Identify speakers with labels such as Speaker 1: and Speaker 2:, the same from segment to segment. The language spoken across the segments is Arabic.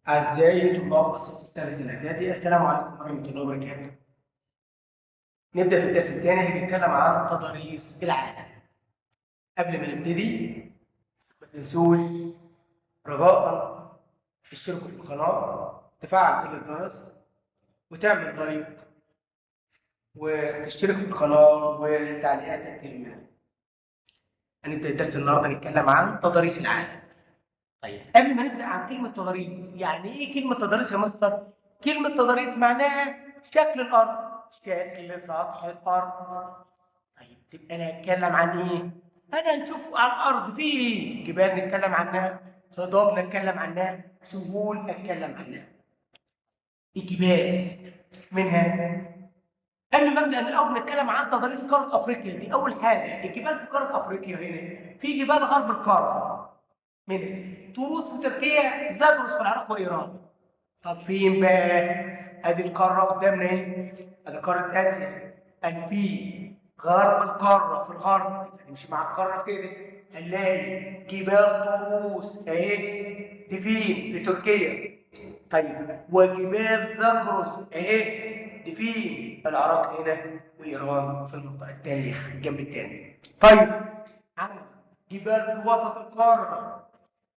Speaker 1: أعزائي طلاب الصف الثالث الإعدادي، السلام عليكم ورحمة الله وبركاته. نبدأ في الدرس الثاني اللي بيتكلم عن تضاريس العالم. قبل ما نبتدي ما تنسوش رجاء تشتركوا في القناة، تفعل زر الجرس وتعمل لايك وتشترك في القناة وتعليقاتك تهمنا. هنبدأ الدرس النهارده نتكلم عن تضاريس العالم. طيب قبل ما نبدأ عن كلمة تضاريس، يعني إيه كلمة تضاريس يا مستر؟ كلمة تضاريس معناها شكل الأرض، شكل سطح الأرض. طيب تبقى أنا هتكلم عن إيه؟ أنا هنشوف على الأرض في إيه؟ جبال نتكلم عنها، هضاب نتكلم عنها، سهول نتكلم عنها. الجبال منها. قبل ما ابدا الاول نتكلم عن تضاريس قاره افريقيا، دي اول حاجه. الجبال في قاره افريقيا هنا في جبال غرب القاره منها طروس في تركيا، زاجرس في العراق وايران. طب فين بقى؟ ادي القاره قدامنا اهي، ادي قاره اسيا. قال في غرب القاره في الغرب، نمشي مع القاره كده هنلاقي جبال طروس اهي، دي فين؟ في تركيا. طيب وجبال زاجرس اهي، دي فين؟ العراق هنا، وايران في المنطقه الثانيه الجنب الثاني. طيب عندنا جبال في وسط القاره،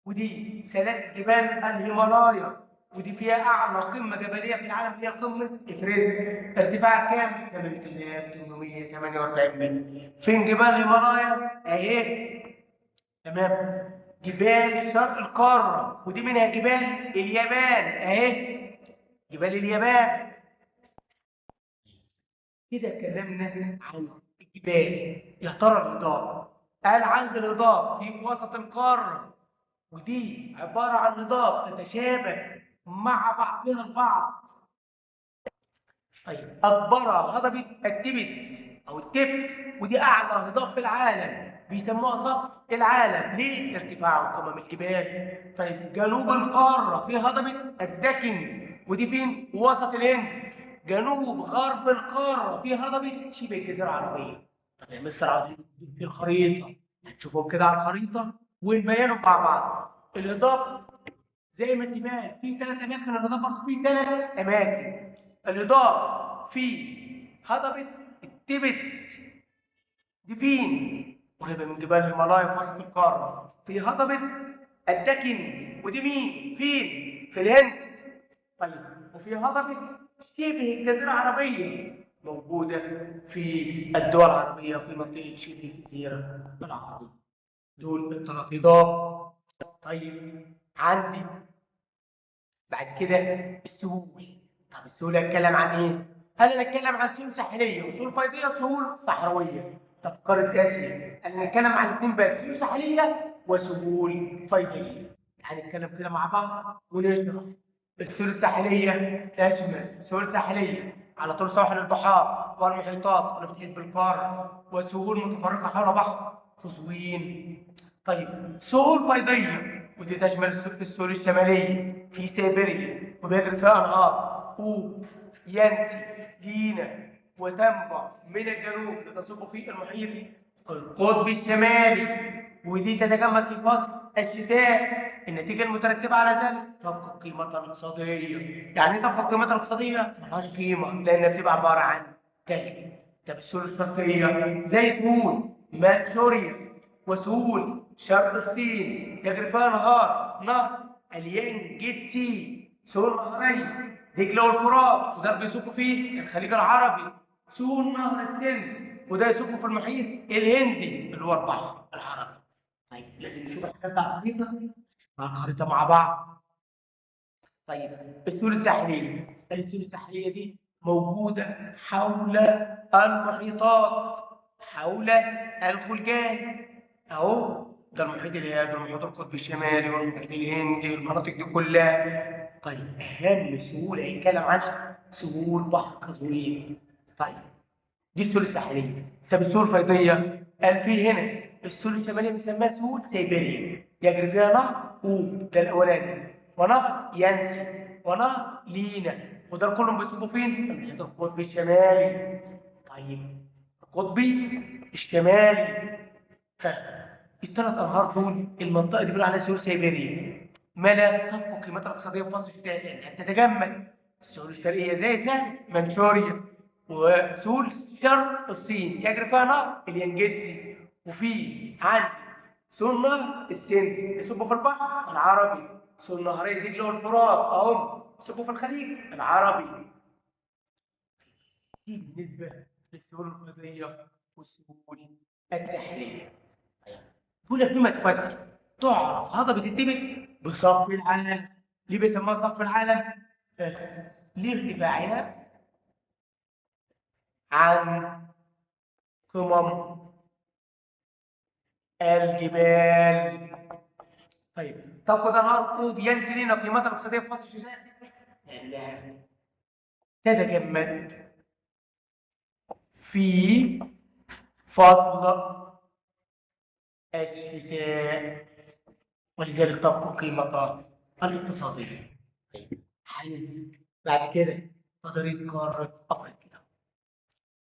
Speaker 1: ودي سلاسل جبال الهيمالايا، ودي فيها اعلى قمه جبليه في العالم اللي هي قمه افرست. ارتفاعها كام؟ 8848 متر. فين جبال الهيمالايا؟ اهي. تمام. جبال شرق القاره، ودي منها جبال اليابان اهي، جبال اليابان. كده اتكلمنا عن الجبال. يا ترى الهضاب؟ قال عند الهضاب في وسط القاره، ودي عبارة عن هضاب تتشابه مع بعضها البعض. طيب أكبرها هضبة التبت أو التبت، ودي أعلى هضاب في العالم، بيسموها سقف العالم. ليه؟ ارتفاع قمم الجبال. طيب جنوب القارة في هضبة الدكن، ودي فين؟ وسط الهند. جنوب غرب القارة في هضبة شبه الجزيرة العربية. طب يا مستر عايزين في الخريطة، هنشوفهم كده على الخريطة ونبينهم مع بعض. الهضاب زي ما اتفقنا في ثلاث اماكن، الهضاب برضه في ثلاث اماكن. الهضاب في هضبة التبت، دي فين؟ قريبة من جبال الهيمالايا في وسط القارة. في هضبة الدكن، ودي مين؟ فين؟ في الهند. طيب وفي هضبة شبه الجزيرة العربية، موجودة في الدول العربية في منطقة شبه الجزيرة العربية. دول الثلاث هضاب. طيب عندي بعد كده السهول. طب السهول هتكلم عن ايه؟ هل انا اتكلم عن سهول ساحليه وسهول فيضيه وسهول صحراويه؟ طب في قاره اسيا انا نتكلم عن الاثنين بس، سهول ساحليه وسهول فيضيه. هنتكلم كده مع بعض ونشرح. السهول الساحليه تشمل سهول ساحليه على طول سواحل البحار والمحيطات اللي بتحيط بالقاره، وسهول متفرقه حول بعض قزوين. طيب سهول فيضيه ودي تشمل السهول الشماليه في سيبيريا وبيجري فيها انهار اوب، ينسي، لينا، وتنبع من الجنوب لتصب في المحيط القطبي الشمالي، ودي تتجمد في فصل الشتاء. النتيجه المترتبه على ذلك تفقد قيمتها الاقتصاديه. يعني ايه تفقد قيمتها الاقتصاديه؟ ملهاش قيمه لانها بتبقى عباره عن تلج. طب السهول الشرقيه زي سهول مانشوريا وسهول شرق الصين يجري فيها نهر اليانجتسي. سهول نهرين دجله والفرات، وده اللي بيصبوا فيه الخليج العربي. سهول نهر السند، وده يصب في المحيط الهندي اللي هو البحر العربي. طيب لازم نشوف الحاجات على الخريطه، مع الخريطه مع بعض. طيب السهول الساحليه، السهول الساحليه دي موجوده حول المحيطات، حول الخلجان اهو. ده المحيط الهادي والمحيط القطبي الشمالي والمحيط الهندي والمناطق دي كلها. طيب اهم سهوله يتكلم عنها سهول بحر قزوين. طيب دي السهول الساحليه. طب السهول الفيضيه قال في هنا السهول الشماليه بنسميها سهول سيبيريا، يجري فيها نهر اوب ده الاولاني، ونهر ينسي، ونهر لينا، وده كلهم بيصبوا فين؟ المحيط القطبي الشمالي. طيب القطبي الشمالي. ها الثلاث انهار دول المنطقه دي بيقولوا عليها سهول سيبيريا. ما لا تفقد قيمتها الاقتصادية في فصل الشتاء لأنها بتتجمد. السهول الشرقية زي سهل منشوريا، وسهول شرق الصين يجري فيها نهر اليانجتسي، وفي عندي سهول نهر السند يصب في البحر العربي، سهول نهري دجلة والفرات أهم يصبوا في الخليج العربي. دي بالنسبة للسهول الفيضية والسهول الساحلية. بيقول لك بما تفسر تعرف هضبة الدبل بصف العالم. ليه بيسموها صف العالم؟ لارتفاعها عن قمم الجبال. طيب تفقد الأرض بينزل لنا قيمتها الاقتصادية في فصل الشتاء لأنها تتجمد في فصل الشتاء، ولذلك تفقد قيمتها الاقتصادية. بعد كده تضاريس قارة أفريقيا.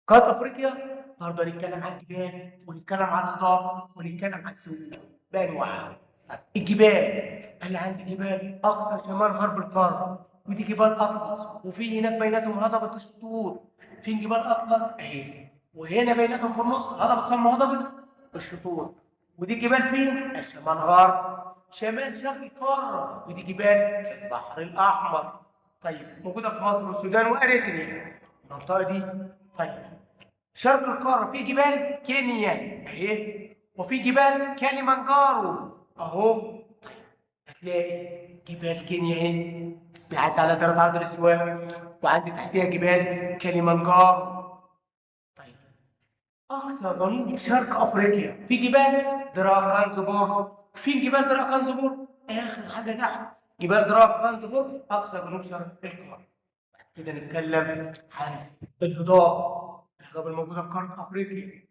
Speaker 1: قارة أفريقيا برضه هنتكلم عن الجبال ونتكلم عن الهضاب ونتكلم عن السهول بأنواعها. طب الجبال، اللي عندي جبال أقصى شمال غرب القارة، ودي جبال أطلس، وفي هناك بيناتهم هضبة الشطور. فين جبال أطلس أهي، وهنا بيناتهم في النص هضبة تسمى هضبة الشطور. ودي جبال فين؟ شمال غرب شمال شرق القارة، ودي جبال البحر الأحمر. طيب موجودة في مصر والسودان وأريتريا المنطقة دي. طيب شرق القارة في جبال كينيا اهي، وفي جبال كليمانجارو اهو. طيب هتلاقي جبال كينيا اهي بيعدي على درجة عرض الاستواء، وعندي تحتها جبال كليمانجارو. طيب اقصى جنوب شرق افريقيا في جبال دراكنزبورغ. في جبال دراكنزبورغ اخر حاجة تحت جبال دراكنزبورغ اقصى جنوب شرق القارة. كده نتكلم عن الهضاب الموجودة في قارة أفريقيا.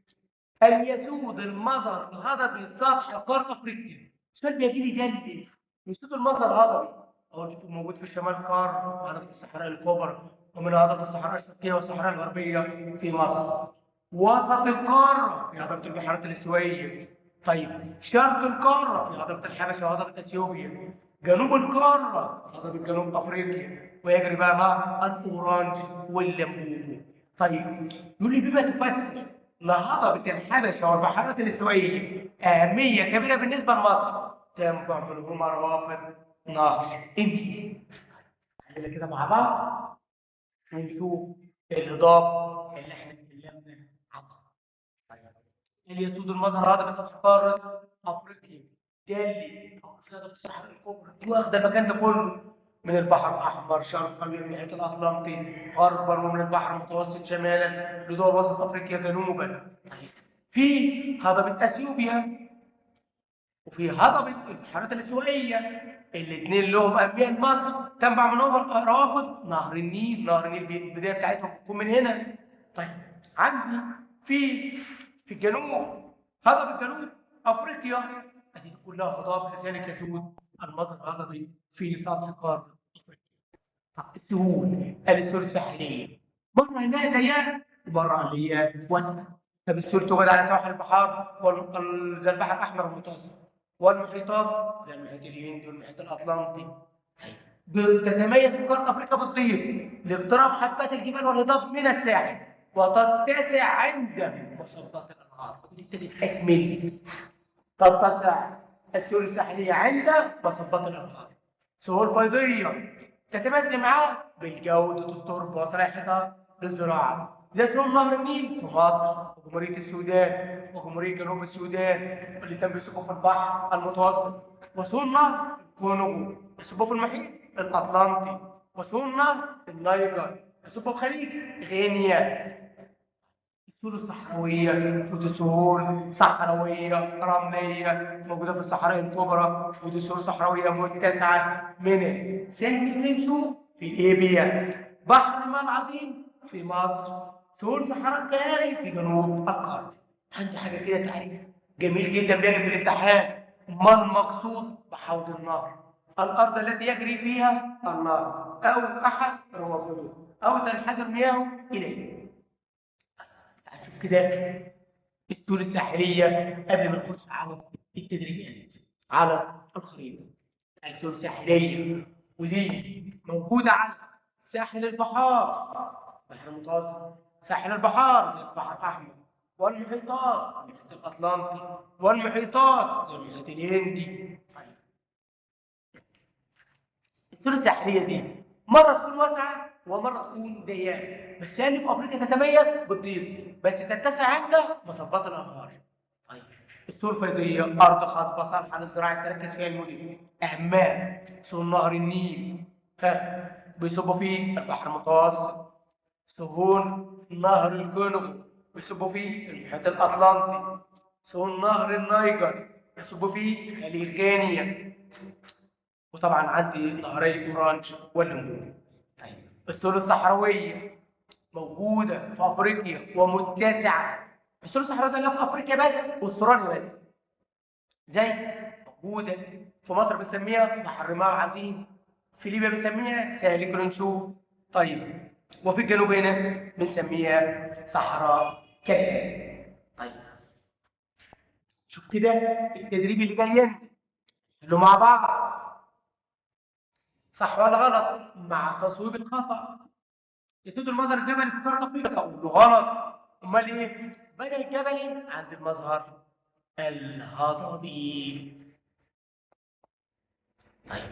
Speaker 1: أن يسود المظهر الهضبي سطح قارة أفريقيا. السؤال بيجي لي ده ليه؟ يسود المظهر الهضبي هو موجود في شمال قارة هضبة الصحراء الكبرى، ومن هضبة الصحراء الشرقية والصحراء الغربية في مصر. وسط القارة في هضبة البحيرات الأسوية. طيب شرق القارة في هضبة الحبشة وهضبة أثيوبيا. جنوب القارة في هضبة جنوب أفريقيا، ويجري بقى نهر الأورانج والليمبوبو. طيب يقول لي بما تفسر لهضبة الحبشة والبحيرات الأسوية أهمية كبيرة بالنسبة لمصر تنبع منهما روافد نهر النيل. خلينا كده مع بعض ونشوف الهضاب اللي احنا اتكلمنا عنه. اللي يسود المظهر هذا بسطح قارة أفريقيا دالي أو هضبة الصحراء الكبرى دي واخدة المكان ده كله من البحر الأحمر شرقا للمحيط الأطلنطي غربا، ومن البحر المتوسط شمالا لدول وسط أفريقيا جنوبا. في هضبة أثيوبيا وفي هضبة البحيرات الأسوائية، الاثنين لهم أهمية لمصر تنبع منهم روافد نهر النيل. نهر النيل البداية بتاعتهم بتكون من هنا. طيب عندي في الجنوب هضبة جنوب أفريقيا، هذه كلها هضاب لذلك يسود المظهر الهضبي في سطح قارة أفريقيا. طب السهول الساحلية مرة هنا ضيقة ومرة اللي هي واسعة. طب السهول توجد على سواحل البحار زي البحر الأحمر المتوسط، والمحيطات زي المحيط الهندي والمحيط الأطلنطي. تتميز في قارة أفريقيا بالضيق لاقتراب حافات الجبال والهضاب من الساحل، وتتسع عند مصبات الأنهار. ودي ابتدت تكمل. تتسع السهول الساحلية عند مصبات الأنهار. سهول فيضية تتميز معاه بالجودة التربة وصلاحيتها للزراعة زي سهول نهر النيل في مصر وجمهورية السودان وجمهورية جنوب السودان اللي كان بيصبوا في البحر المتوسط، وسهول نهر الكونغو يصبوا في المحيط الأطلنطي، وسهول نهر النيجر يصبوا في خليج غينيا. السهول الصحراوية ودي سهول صحراوية رملية موجودة في الصحراء الكبرى، ودي سهول صحراوية متسعة من سهل كرنشو في ليبيا، بحر الرمال العظيم في مصر، سهول صحراء الكهاري في جنوب القارة. عندي حاجة كده تعريف جميل جدا بيجي في الامتحان. ما المقصود بحوض النهر؟ الأرض التي يجري فيها النهر أو أحد روافده أو تنحدر مياهه إليه. هنشوف كده السهول الساحلية قبل ما نخش على التدريبات على الخريطة. السور الساحليه، ودي موجوده على ساحل البحار، البحر المتوسط، ساحل البحار زي البحر الاحمر، والمحيطات، المحيط الاطلنطي، والمحيطات زي المحيط الهندي. طيب السور الساحليه دي مره تكون واسعه ومره تكون ضيقه، بس هي اللي في افريقيا تتميز بالضيق، بس تتسع عند مصبات الانهار. طيب السور فيضيه، ارض خصبه صالحه للزراعه تركز فيها المدن، اهمها سور نهر النيل، بيصبوا فيه البحر المتوسط، سهول نهر الكونغو بيصبوا فيه المحيط الاطلنطي، سهول نهر النيجر بيصبوا فيه خليج غينيا، وطبعا عندي نهري اورانج والليمون. طيب السهول الصحراويه موجوده في افريقيا ومتسعه. السهول الصحراويه ده لا في افريقيا بس واستراليا بس، زي موجوده في مصر بنسميها بحر الرمال العظيم، في ليبيا بنسميها سهل كلنشوف. طيب وفي الجنوب هنا بنسميها صحراء كالآن. طيب شوف كده التدريب اللي جاي لنا اللي مع بعض، صح ولا غلط؟ مع تصويب الخطأ. يسود المظهر الجبلي في قاره افريقيا، اقول له غلط. امال ايه؟ بدل الجبلي عند المظهر الهضبي. طيب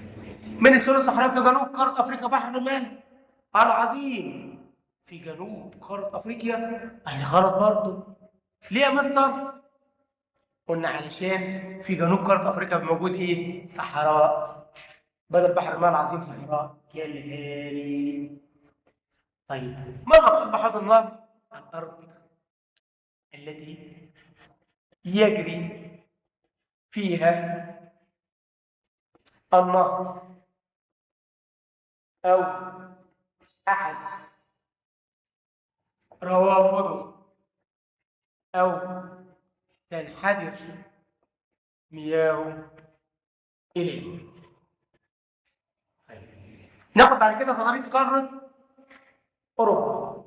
Speaker 1: من السور الصحراوي في جنوب قاره افريقيا بحر الرمال العظيم في جنوب قاره افريقيا. قال لي غلط برضه. ليه يا مستر؟ قلنا علشان في جنوب قاره افريقيا موجود ايه؟ صحراء، بدل بحر الرمال العظيم صحراء كالهاري. طيب ما المقصود بحوض النهر؟ الارض التي يجري فيها النهر أو أحد روافده أو تنحدر مياهه إليه. ناخد بعد كده تضاريس قارة أوروبا.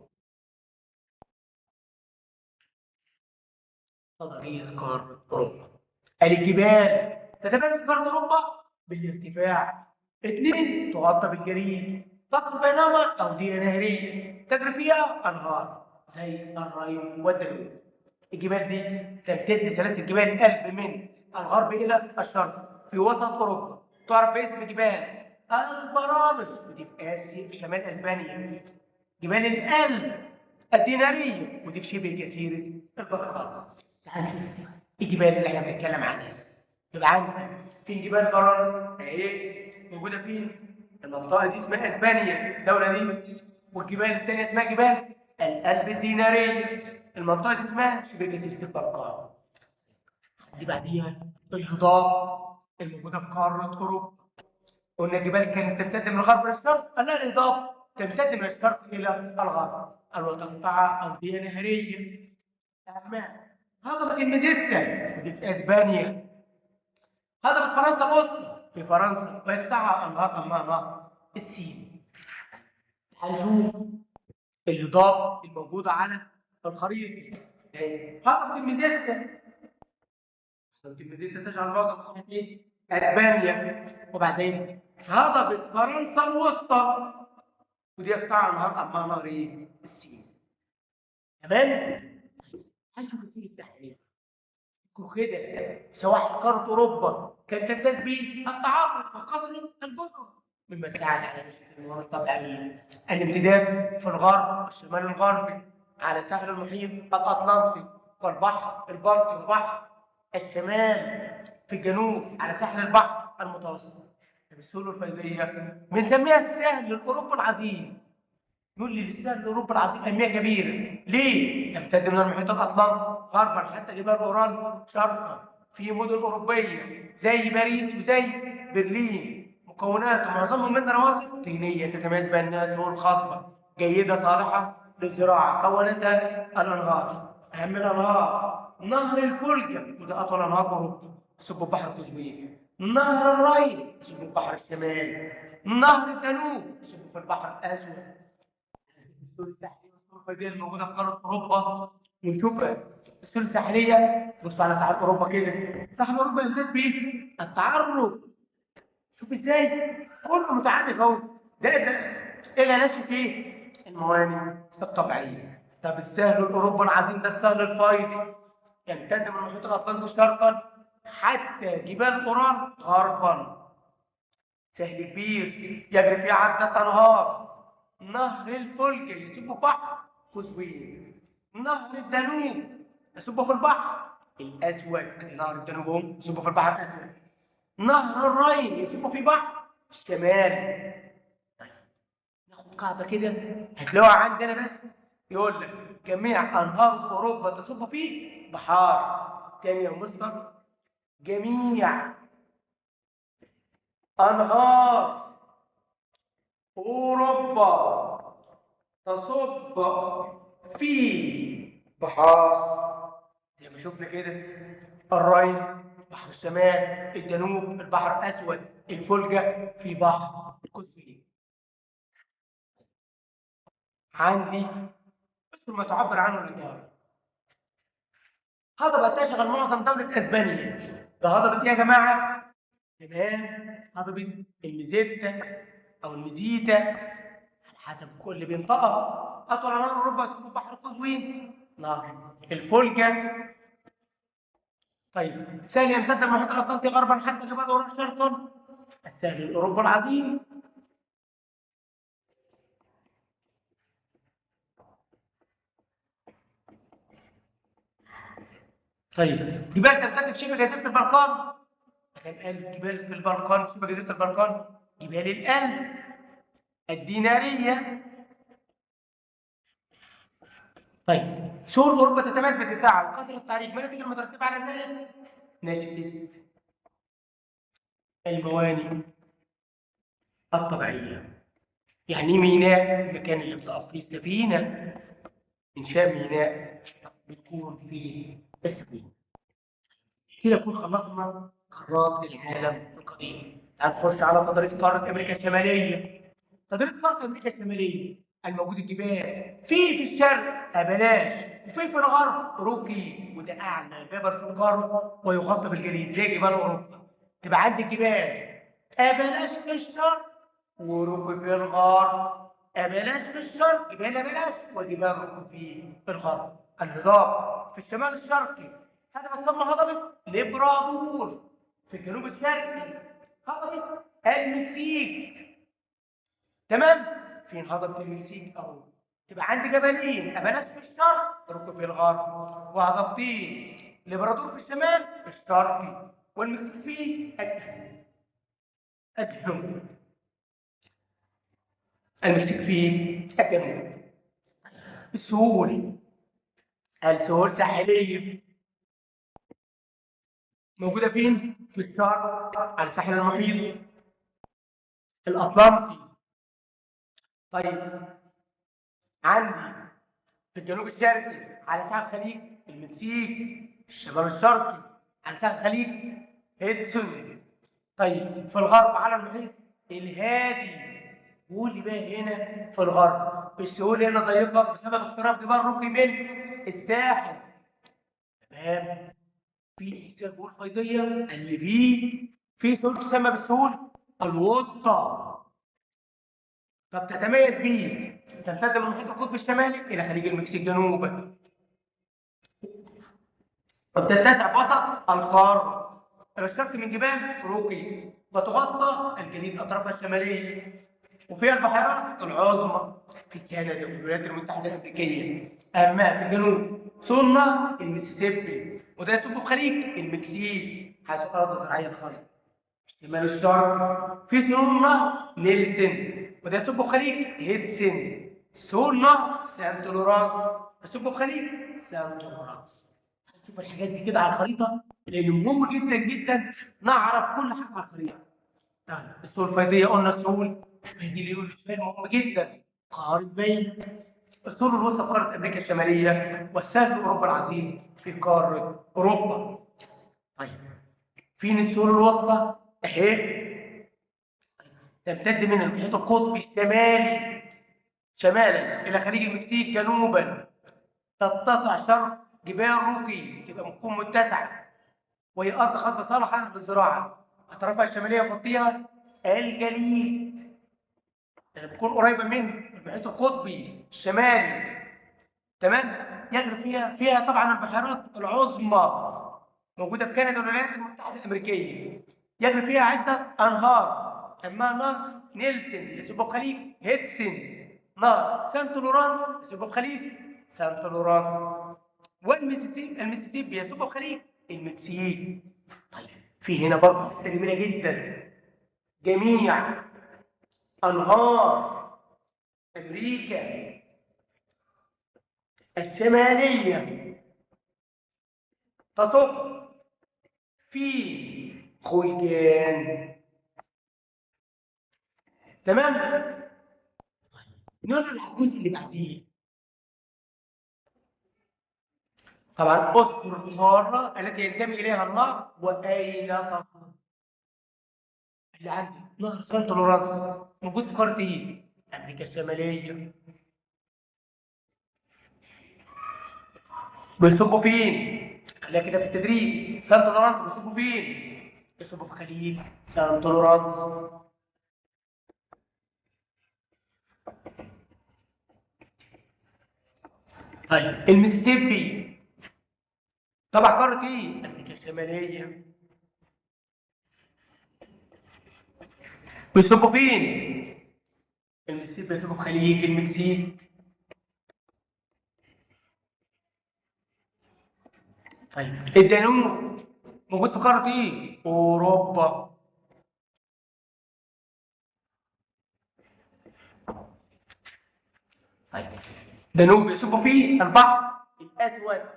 Speaker 1: تضاريس قارة أوروبا، الجبال تتميز قارة أوروبا بالارتفاع. اثنين تغطى بالجليد، تقف بينهما أودية نهرية تجري فيها أنهار زي الراين والدانوب. الجبال دي تمتد سلاسل جبال الألب من الغرب إلى الشرق في وسط أوروبا، تعرف باسم جبال البرامس، ودي في آسيا في شمال أسبانيا. جبال الألب الدينارية، ودي في شبه جزيرة البلقان. تعال نشوف الجبال اللي احنا بنتكلم عنها. يبقى عندنا في جبال برامس اهي موجودة فين؟ المنطقة دي اسمها أسبانيا الدولة دي، والجبال الثانية اسمها جبال الألب الدينارية، المنطقة دي اسمها شبه جزيرة البلقان. دي بعديها الهضاب الموجودة في قارة أوروبا. قلنا الجبال كانت تمتد من الغرب للشرق، قال لها الهضاب تمتد من الشرق إلى الغرب، وتقطع أودية نهرية. أهمها هضبة الميزيتا ودي في أسبانيا، هضبة فرنسا الوسطى في فرنسا، ويقطعها أنهار أمها نهر السين. هنشوف الهضاب الموجودة على الخريطة. هضبة الميزيتا، الجمهورية تجعل معظم صحيح اسبانيا، وبعدين هضبت فرنسا الوسطى ودي يقطع نهر امام نهر السين. تمام؟ هنشوف الفيل التحرير كده سواحل قاره اوروبا كانت تمتاز بالتعرض وكثره الجزر مما ساعد على نشأة الموارد الطبيعيه. الامتداد في الغرب الشمال الغربي على ساحل المحيط الاطلنطي والبحر البلطي وبحر الشمال في الجنوب على ساحل البحر المتوسط. السهول الفيضيه بنسميها السهل الاوروبي العظيم. يقول لي السهل الاوروبي العظيم اهميه كبيره، ليه؟ يمتد من المحيط الاطلنطي غربا حتى جبال اورال شرقا، في مدن اوروبيه زي باريس وزي برلين، مكونات ومعظمهم من رواسب طينيه تتميز بانها سهول خصبه جيده صالحه للزراعه، كونتها الانهار. اهم الانهار نهر الفولجا وده اطول انهار اوروبا يصب البحر القزوين، نهر الراين يصب البحر الشمالي، نهر الدانوب يصب في البحر الاسود. السهول الساحليه والسهول الفيضيه الموجوده في قاره اوروبا ونشوفها. السهول الساحليه بصوا على ساحل اوروبا كده، ساحل اوروبا يمتاز بايه؟ التعرض شوف ازاي كله متعرف اهو. ده الى نشأة ايه؟ الموانئ الطبيعيه. طب السهل الاوروبي العظيم ده السهل الفيضي يمتد من المحيط الاطلنطي شرقا حتى جبال اورال غربا. سهل كبير يجري فيه عدة انهار. نهر الفولجا يصب بحر قزوين. نهر الدانوب يصب في البحر الاسود. ادي نهر الدانوب اهو يصب في البحر الاسود. نهر الراين يصب في بحر الشمال. ناخد قاعده كده هتلاقوها عندنا بس. يقول لك جميع انهار اوروبا تصب في بحار. تاني يا مستر، جميع انهار اوروبا تصب في بحار. زي ما شفنا كده، الراين بحر الشمال، الدانوب البحر الاسود، الفولجا في بحر القزوين. عندي اسم ما تعبر عنه العباره. هضبه تشغل معظم دوله اسبانيا. ده هضبه ايه يا جماعه؟ تمام، هضبه الميزيتا او الميزيتا على حسب كل بينطقها. اطول نهر اوروبا يصب بحر قزوين نهر الفولجا. طيب سهل يمتد المحيط الاطلنطي غربا حتى جبال اورال شرقا. السهل الاوروبي العظيم. طيب جبال تمتد في شبه جزيره البلقان. كم قال جبال في البلقان في شبه جزيره البلقان؟ جبال الألب الديناريه. طيب سور اوروبا تتميز باتساعها وكثره التعريج، ما النتيجه المترتبه على ذلك؟ نشأة الموانئ الطبيعيه. يعني ميناء المكان اللي بتقف فيه السفينه. انشاء ميناء بتكون فيه السفينه. كده نكون خلصنا قارات العالم القديم. تعال نخش على تضاريس قاره امريكا الشماليه. تضاريس قاره امريكا الشماليه الموجود الجبال في الشرق ابلاش، وفي الغرب روكي وده اعلى جبل في القاره ويغطى بالجليد زي جبال اوروبا. تبقى عندي الجبال ابلاش في الشرق وروكي في الغرب. ابلاش في الشرق جبال ابلاش وجبال روكي في الغرب. الهضاب في الشمال الشرقي هذا بسمى هضبة ليبرادور. في الجنوب الشرقي هضبة المكسيك. تمام. فين هضبة المكسيك اهو. تبقى عندي جبلين اباناس في الشرق روكو في الغرب، وهضبتين ليبرادور في الشمال الشرقي والمكسيك في الجنوب. المكسيك في الجنوب. السهول، السهول ساحلية موجودة فين؟ في الشرق على ساحل المحيط الأطلنطي. طيب عندي في الجنوب الشرقي على ساحل خليج المكسيك. الشمال الشرقي على ساحل خليج هيدسون. طيب في الغرب على المحيط الهادي. واللي بقى هنا في الغرب السهول هنا ضيقه بسبب اقتراب جبال روكي من الساحل. تمام. في سهول فيضيه اللي في سهول تسمى بالسهول الوسطى. طب تتميز بيه تمتد من محيط القطب الشمالي الى خليج المكسيك جنوبا، وبتتسع في وسط القاره. الشرق من جبال روكي وتغطى الجليد اطرافها الشماليه، وفيها البحيرات العظمى في كندا والولايات المتحده الامريكيه. اما في الجنوب سنة المسيسيبي وده يصب في خليج المكسيك حيث اراضي زراعيه خصبه. شمال الشرق في سنة نيلسون وده يصب في خليج هيدسون. سنة سانت لورانس يصب في خليج سانت لورانس. هنشوف الحاجات دي كده على الخريطه لان مهم جدا جدا نعرف كل حاجه على الخريطه. طيب السهول الفيضيه قلنا السهول هيجي لي يقول سؤال مهم جدا. قارة بين السهول الوسطى في قاره امريكا الشماليه والسهل في اوروبا العظيم في قاره اوروبا. طيب فين السهول الوسطى؟ اهي تمتد من المحيط القطبي الشمالي شمالا الى خليج المكسيك جنوبا. تتسع شرق جبال روكي تبقى تكون متسعه وهي ارض خصبه صالحه للزراعه. اطرافها الشماليه يغطيها الجليد اللي بتكون قريبه من المحيط القطبي الشمالي. تمام. يجري فيها طبعا البحيرات العظمى موجوده في كندا والولايات المتحده الامريكيه. يجري فيها عده انهار، اما نهر نيلسون يصب في خليج هيدسون، نهر سانت لورانس يصب في خليج سانت لورانس، والميسيسيبي يصب في خليج المكسيك. طيب في هنا برضه حته جميله جدا، جميع انهار امريكا الشماليه تصب في خلجان. تمام. نقول الجزء اللي بعديه. طبعا اذكر القاره التي ينتمي اليها النهر واين تقع. اللي عندي نهر سانت لورانس موجود في قاره ايه؟ امريكا الشماليه. بيصبوا فين؟ خليها كده في التدريب. سانت لورانس بيصبوا فين؟ بيصبوا في خليج سانت لورانس. طيب المسيسيبي تبع قاره ايه؟ امريكا الشماليه. بيصبوا فين؟ المسيسيبي بيصبوا في خليج المكسيك. طيب الدانوب موجود في قاره ايه؟ اوروبا. طيب دانوب يصبوا فيه البحر الاسود.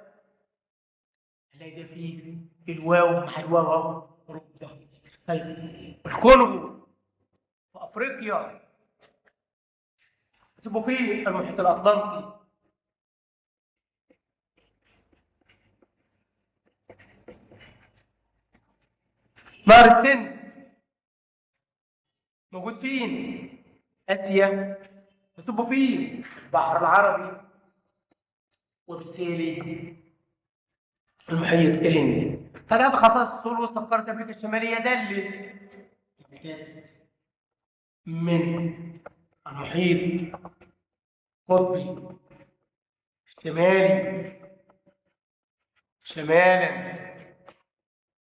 Speaker 1: هنلاقي ده فيه الواو مع الواو اهو اوروبا. طيب الكونغو في افريقيا يصبوا فيه المحيط الاطلنطي. نهر السند موجود فين؟ اسيا. يصبوا فيه البحر العربي، وبالتالي المحيط الهندي. ثلاث خصائص السور الوسطى في قاره امريكا الشماليه دلت من المحيط القطبي الشمالي شمالا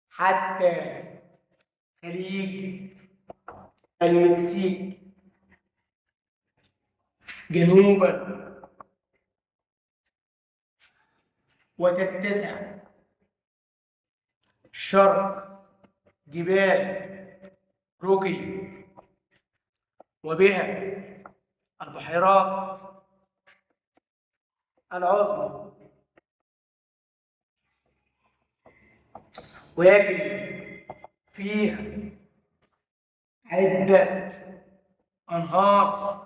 Speaker 1: حتى خليج المكسيك جنوبا، وتتسع شرق جبال روكي وبها البحيرات العظمى، ويجري فيها عدة أنهار.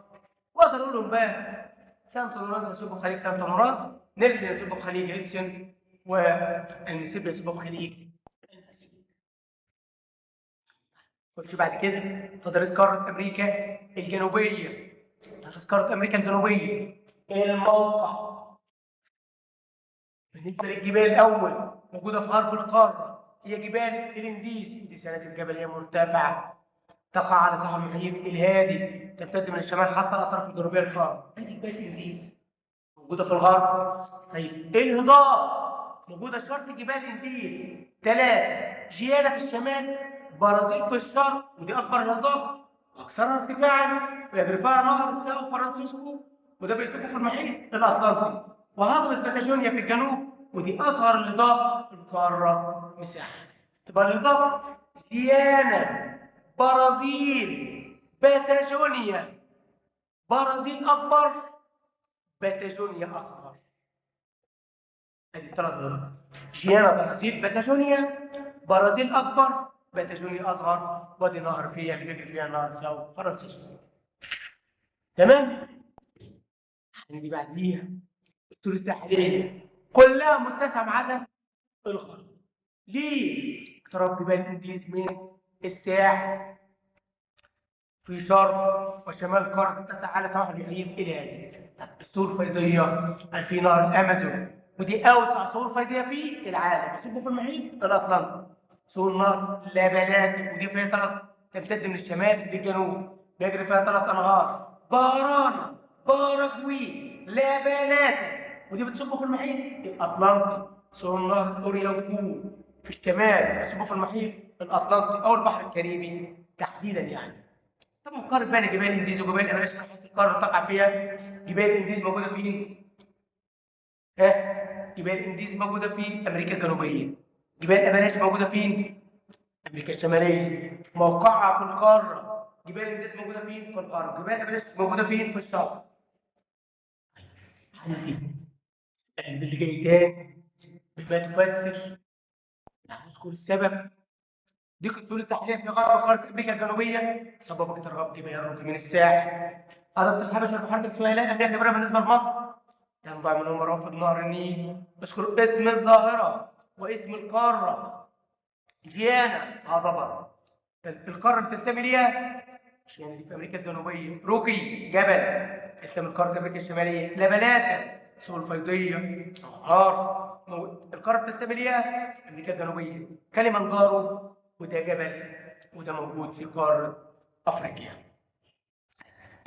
Speaker 1: وأقدر أقول لهم بقى سانت لورانس يصب في خليج سانت لورانس، نيلسون يصب في خليج هيدسون، والمسيسيبي يصب في خليج الأسيوط. خش بعد كده تدريس قارة أمريكا الجنوبية. تدريس قارة أمريكا الجنوبية. الموقع بالنسبة للجبال الأول موجودة في غرب القارة هي جبال الإنديز، ودي سلاسل جبلية مرتفعة تقع على ساحل المحيط الهادي تمتد من الشمال حتى الأطراف الجنوبية للقارة. هذه جبال الإنديز موجودة في الغرب. طيب الهضاب موجودة شرق جبال الإنديز 3 جيانا في الشمال، برازيل في الشرق ودي أكبر الهضاب وأكثرها ارتفاعا، ويجري فيها نهر الساو فرانسيسكو وده بيصب في المحيط الأطلنطي، وهضبة باتاجونيا في الجنوب ودي أصغر الهضاب في القارة مساحة. تبقى الهضاب جيانا، برازيل، باتاجونيا. برازيل أكبر، باتاجونيا أصغر. ادي 3 غرف. جيانا، برازيل، باتاجونيا. برازيل اكبر، باتاجونيا اصغر، وادي نهر فيها اللي بيجري فيها نهر ساو فرانسيسكو. تمام. عندي بعديها الطول الساحليه كلها متسعه ما عدا الغرب. ليه؟ اقتراب جبال الانديز من الساحل في شرق وشمال قاره تتسع على سواحل المحيط الهادي. طب السور الفيضيه في نهر الامازون ودي اوسع سور فيضيه في العالم يصب في المحيط الاطلنطي. سور نهر لابلاته ودي فيها 3 تمتد من الشمال للجنوب، بيجري فيها 3 أنهار: بارانا، باراجوي، لابالاتا، ودي بتصب في المحيط الأطلنطي. سور نهر أوريانكو في الشمال بيصب في المحيط الأطلنطي أو البحر الكاريبي تحديدا يعني. طبعا قارة بقى جبال الانديز وجبال الأبلاش، من حيث القارة تقع فيها. جبال الانديز موجودة فين؟ جبال الانديز موجودة في أمريكا الجنوبية. جبال الأبلاش موجودة فين؟ أمريكا الشمالية. موقعها في القارة. جبال الانديز موجودة فين؟ في الغرب. جبال الأبلاش موجودة فين؟ في الشرق. عندي اللي جاي تاني بما تفسر نذكر السبب. ضيق السهول الساحليه في غرب قاره امريكا الجنوبيه سبب اقتراب جبال الرطب من الساحل. هضبه الحبشه والبحيرات السهيليه امريكا كبيره بالنسبه لمصر، تنبع منهم مرافق نهر النيل. اذكر اسم الظاهره واسم القاره: جيانا هضبه. القاره بتنتمي ليها عشان دي في امريكا الجنوبيه. روكي جبل ينتمي لقاره امريكا الشماليه. لبلاتا سهول فيضيه انهار القاره بتنتمي ليها امريكا الجنوبيه. كليمانجارو وده جبل وده موجود في قاره افريقيا.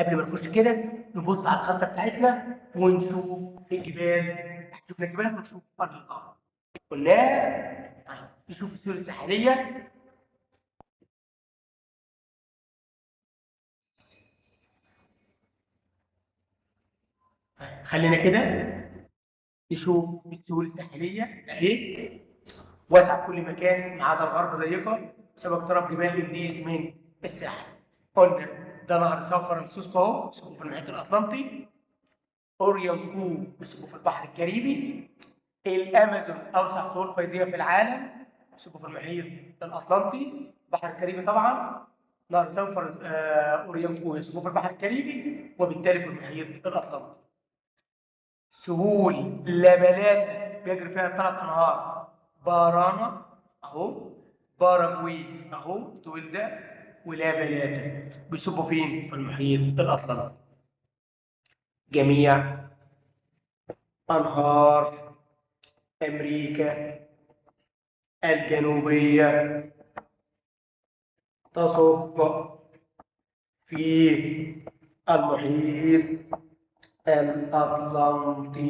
Speaker 1: قبل ما نخش كده نبص على الخريطه بتاعتنا ونشوف الجبال. شفنا الجبال ونشوف ارض الارض قلنا. طيب نشوف السهول الساحليه. خلينا كده نشوف السهول الساحليه اهي واسعه في كل مكان ما عدا الغرب ضيقه بسبب اقتراب جبال الانديز من الساحل. قلنا ده نهر سان فرانسيسكو اهو بيصب في المحيط الاطلنطي. اوريانكو بيصب في البحر الكاريبي. الامازون اوسع سهول فيضيه في العالم بيصب في المحيط الاطلنطي. البحر الكاريبي طبعا نهر سان اوريانكو يصب في البحر الكاريبي وبالتالي في المحيط الاطلنطي. سهول لابلاتا بيجري فيها 3 انهار: بارانا اهو، باراجوي اهو طويل ده، ولابلاتا بيصبوا فين؟ في المحيط الاطلنطي. جميع انهار امريكا الجنوبيه تصب في المحيط الاطلنطي.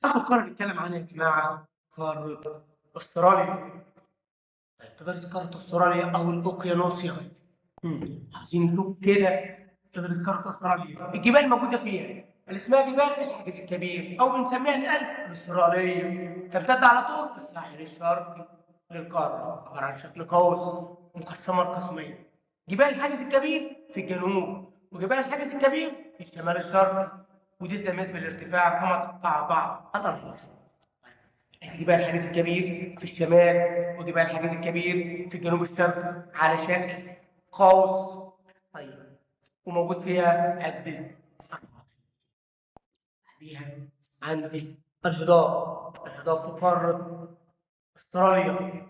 Speaker 1: اخر قاره نتكلم عنها يا جماعه قاره استراليا. طيب تدرس قاره استراليا او الاوقيانوسيا. عايزين نشوف كده تدرس قاره استراليا. الجبال موجوده فيها اللي اسمها جبال الحاجز الكبير او بنسميها الألب الاستراليه. تمتد على طول الساحل الشرقي للقاره، عباره عن شكل قوس مقسمه لقسمين: جبال الحاجز الكبير في الجنوب وجبال الحاجز الكبير في الشمال الشرقي، ودي تتميز بالارتفاع كما تقطع بعض الانهار. جبال الحاجز الكبير في الشمال وجبال الحاجز الكبير في الجنوب الشرقي على شكل قوس. طيب وموجود فيها عدة أنهار. فيها عندي الهضاب في قارة استراليا.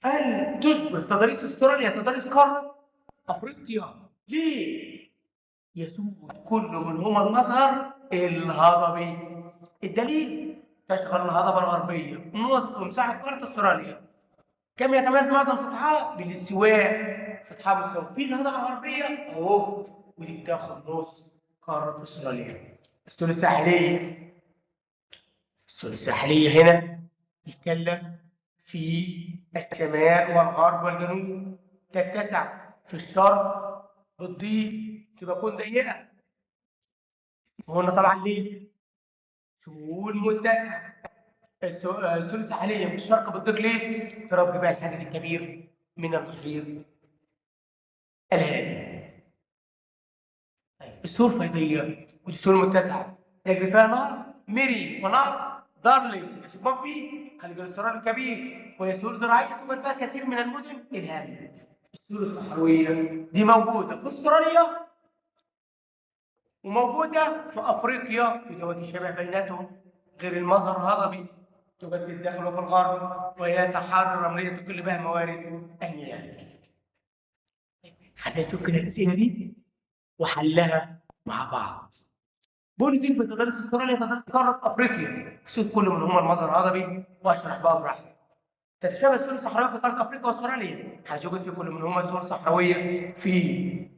Speaker 1: هل تشبه تضاريس استراليا تضاريس قارة افريقيا؟ ليه؟ يسود كل منهما المظهر الهضبي. الدليل تشغل الهضبة الغربية نصف مساحة قارة استراليا. كم يتميز معظم سطحها؟ بالاستواء، سطحها مستوي. في الهضبة الغربية اهو ودي بتاخد نص قارة استراليا. السهول الساحلية. السهول الساحلية هنا تتكلم في الشمال والغرب والجنوب. تتسع في الشرق بتضيق تبقى تكون ضيقة. وهنا طبعا ليه؟ سهول متسعة. السهول الساحلية في الشرق بتضيق ليه؟ اقتراب جبال الحاجز الكبير من المحيط الهادي. السهول فيضية ودي سهول متسعة يجري فيها نهر ميري ونهر دارلينج يصبان فيه خليج الاسترالي الكبير، وهي سهول زراعية توجد فيها الكثير من المدن الهامة. السهول الصحراوية دي موجودة في استراليا وموجودة في أفريقيا وده شبه بيناتهم غير المظهر الهضبي توجد في الداخل وفي الغرب، وهي صحاري رملية تقل بها موارد المياه. خلينا نشوف كده الأسئلة دي وحلها مع بعض. بقول دي في تدريس استراليا تدريس قاره افريقيا، سيب كل منهما المظهر الهضبي واشرح بقى براحتي. تتشابه السور الصحراويه في قاره افريقيا واستراليا، هيوجد في كل منهما سور صحراويه في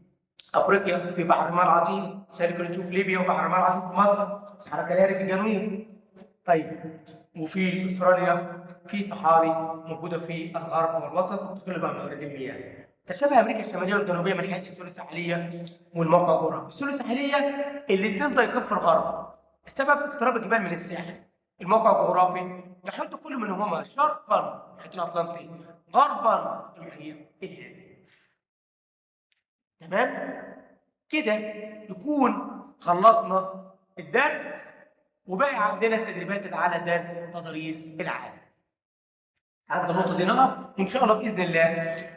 Speaker 1: افريقيا، في بحر الماء العظيم سالك الجوف في ليبيا، وبحر الماء العظيم في مصر، صحراء كالهاري في الجنوب. طيب وفي استراليا في صحاري موجوده في الغرب والوسط وتطل بها موارد المياه. تشابه امريكا الشماليه والجنوبيه من حيث السور الساحليه والموقع الجغرافي. السور الساحليه الاثنين ضيقين في الغرب، السبب اقتراب الجبال من الساحل. الموقع الجغرافي يحد كل منهما شرقا المحيط الاطلنطي، غربا المحيط الهادي. تمام؟ كده يكون خلصنا الدرس، وباقي عندنا التدريبات اللي على درس تضاريس العالم. عند النقطة دي نقف، وإن شاء الله بإذن الله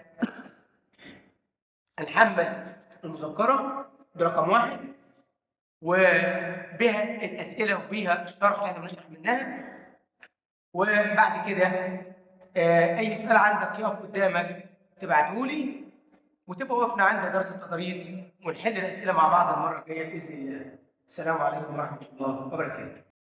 Speaker 1: هنحمل المذكرة برقم 1 وبها الأسئلة وبها الشرح اللي احنا بنشرح منها. وبعد كده أي سؤال عندك يقف قدامك تبعته لي، وتبقى وقفنا عند درس التضاريس ونحل الأسئلة مع بعض المرة الجاية بإذن الله. السلام عليكم ورحمة الله وبركاته.